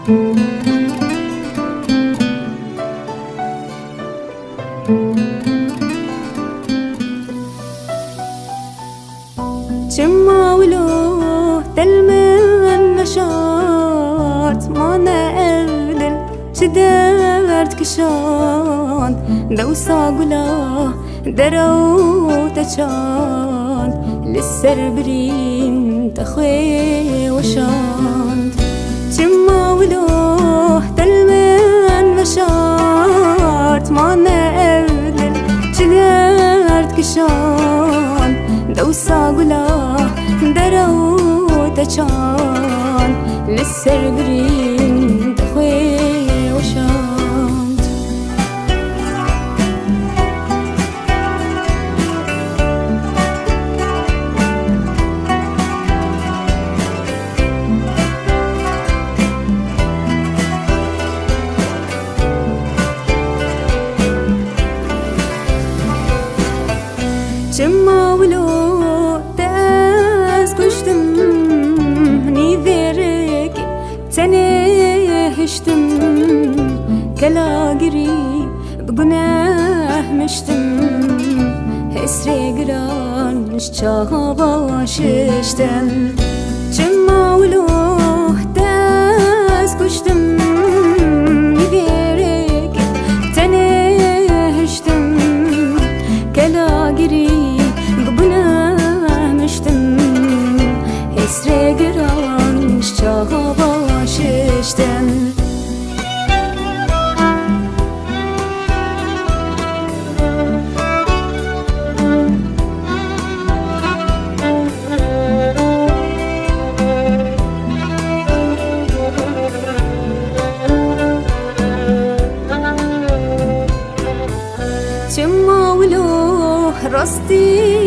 چما ولو تلمن نشاط ما نقدر شدرت كشان دوسا قلا درو تشان للسر برين تخوي وشان چما ولو تلمن نشاط ما نقدر شدرت كشان دوسا قلا درو تشان للسر برين تخوي وشان چما ولو تاز كشتم نيذرك تنهشتم كلا قري بقناه مشتم اسري قران شابا ششتم چما ولو تاز كشتم نيذرك تنهشتم كلا قري اسري قران شابا ششتن چما ولو راستی